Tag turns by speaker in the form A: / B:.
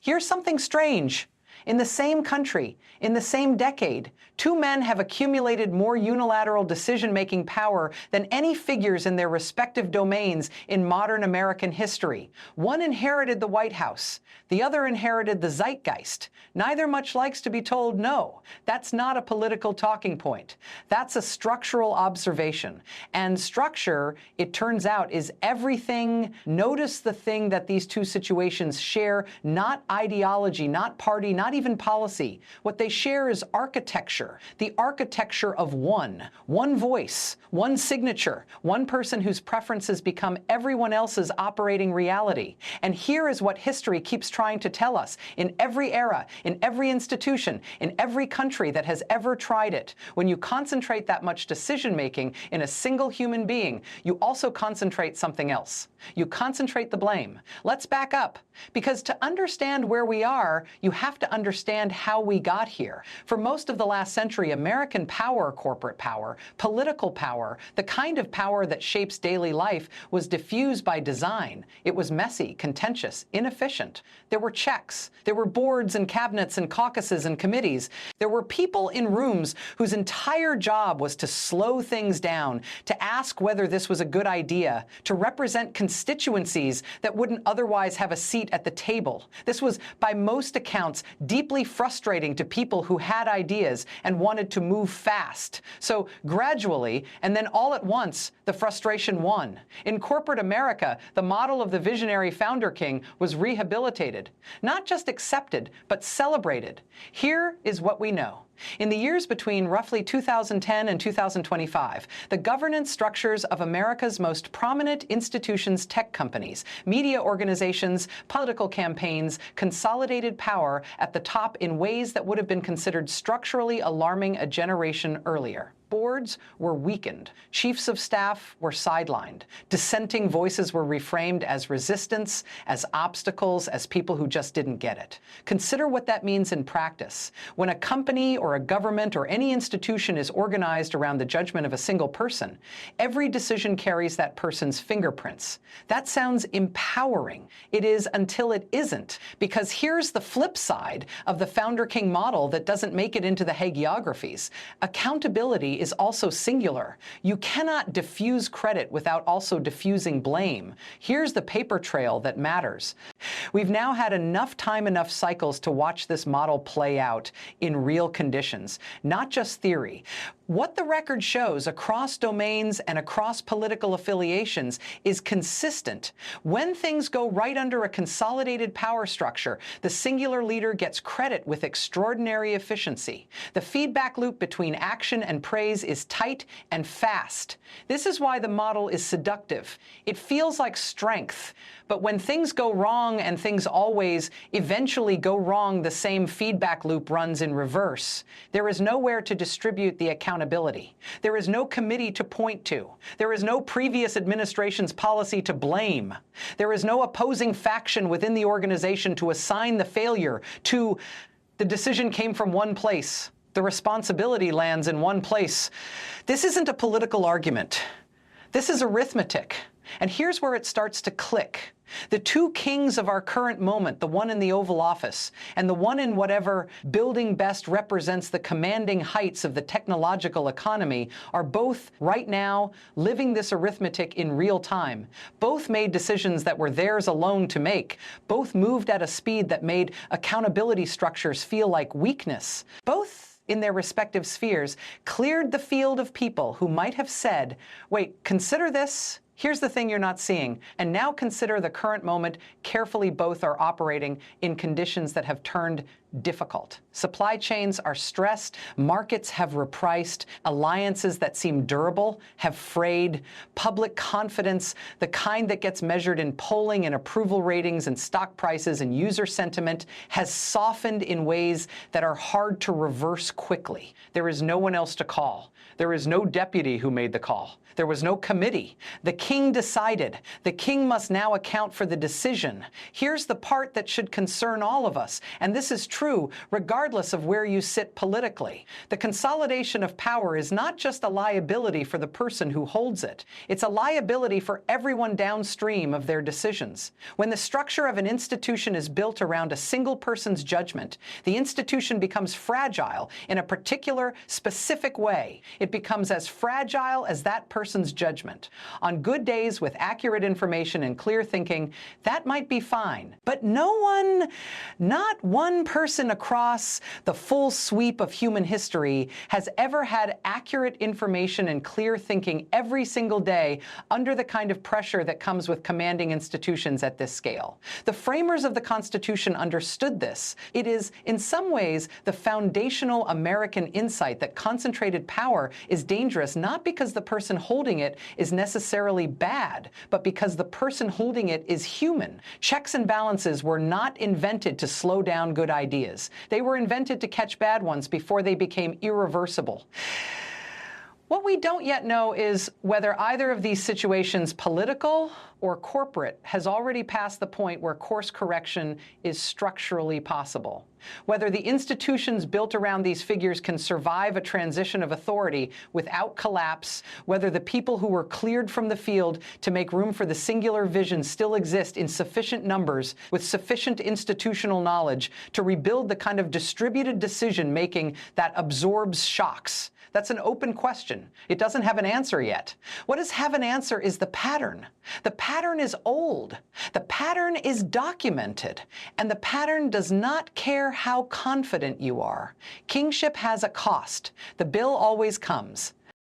A: Here's something strange. In the same country, in the same decade, two men have accumulated more unilateral decision-making power than any figures in their respective domains in modern American history. One inherited the White House. The other inherited the zeitgeist. Neither much likes to be told no. That's not a political talking point. That's a structural observation. And structure, it turns out, is everything. Notice the thing that these two situations share, not ideology, not party, not even policy. What they share is architecture, the architecture of one voice, one signature, one person whose preferences become everyone else's operating reality. And here is what history keeps trying to tell us in every era, in every institution, in every country that has ever tried it. When you concentrate that much decision-making in a single human being, you also concentrate something else. You concentrate the blame. Let's back up, because to understand where we are, you have to understand how we got here. For most of the last century, American power, corporate power, political power, the kind of power that shapes daily life, was diffused by design. It was messy, contentious, inefficient. There were checks. There were boards and cabinets and caucuses and committees. There were people in rooms whose entire job was to slow things down, to ask whether this was a good idea, to represent constituencies that wouldn't otherwise have a seat at the table. This was, by most accounts, deeply frustrating to people who had ideas and wanted to move fast. So gradually, and then all at once, the frustration won. In corporate America, the model of the visionary founder king was rehabilitated, not just accepted, but celebrated. Here is what we know. In the years between roughly 2010 and 2025, the governance structures of America's most prominent institutions, tech companies, media organizations, political campaigns, consolidated power at the top in ways that would have been considered structurally alarming a generation earlier. Boards were weakened. Chiefs of staff were sidelined. Dissenting voices were reframed as resistance, as obstacles, as people who just didn't get it. Consider what that means in practice. When a company or a government or any institution is organized around the judgment of a single person, every decision carries that person's fingerprints. That sounds empowering. It is until it isn't, because here's the flip side of the founder king model that doesn't make it into the hagiographies. Accountability is also singular. You cannot diffuse credit without also diffusing blame. Here's the paper trail that matters. We've now had enough time, enough cycles to watch this model play out in real conditions, not just theory. What the record shows across domains and across political affiliations is consistent. When things go right under a consolidated power structure, the singular leader gets credit with extraordinary efficiency. The feedback loop between action and praise is tight and fast. This is why the model is seductive. It feels like strength. But when things go wrong, and things always eventually go wrong, the same feedback loop runs in reverse. There is nowhere to distribute the accountability. There is no committee to point to. There is no previous administration's policy to blame. There is no opposing faction within the organization to assign the failure to. The decision came from one place. The responsibility lands in one place. This isn't a political argument. This is arithmetic. And here's where it starts to click. The two kings of our current moment, the one in the Oval Office and the one in whatever building best represents the commanding heights of the technological economy, are both right now living this arithmetic in real time. Both made decisions that were theirs alone to make. Both moved at a speed that made accountability structures feel like weakness. Both, in their respective spheres, cleared the field of people who might have said, wait, consider this. Here's the thing you're not seeing. And now consider the current moment carefully. Both are operating in conditions that have turned difficult. Supply chains are stressed. Markets have repriced. Alliances that seem durable have frayed. Public confidence, the kind that gets measured in polling and approval ratings and stock prices and user sentiment, has softened in ways that are hard to reverse quickly. There is no one else to call. There is no deputy who made the call. There was no committee. The king decided. The king must now account for the decision. Here's the part that should concern all of us, and this is true regardless of where you sit politically. The consolidation of power is not just a liability for the person who holds it. It's a liability for everyone downstream of their decisions. When the structure of an institution is built around a single person's judgment, the institution becomes fragile in a particular, specific way. It becomes as fragile as that person's judgment. On good days with accurate information and clear thinking, that might be fine. But not one person across the full sweep of human history has ever had accurate information and clear thinking every single day under the kind of pressure that comes with commanding institutions at this scale. The framers of the Constitution understood this. It is, in some ways, the foundational American insight that concentrated power is dangerous not because the person holding it is necessarily bad, but because the person holding it is human. Checks and balances were not invented to slow down good ideas. They were invented to catch bad ones before they became irreversible. What we don't yet know is whether either of these situations, political or corporate, has already passed the point where course correction is structurally possible. Whether the institutions built around these figures can survive a transition of authority without collapse, whether the people who were cleared from the field to make room for the singular vision still exist in sufficient numbers with sufficient institutional knowledge to rebuild the kind of distributed decision-making that absorbs shocks. That's an open question. It doesn't have an answer yet. What does have an answer is the pattern. The pattern is old. The pattern is documented. And the pattern does not care how confident you are. Kingship has a cost. The bill always comes.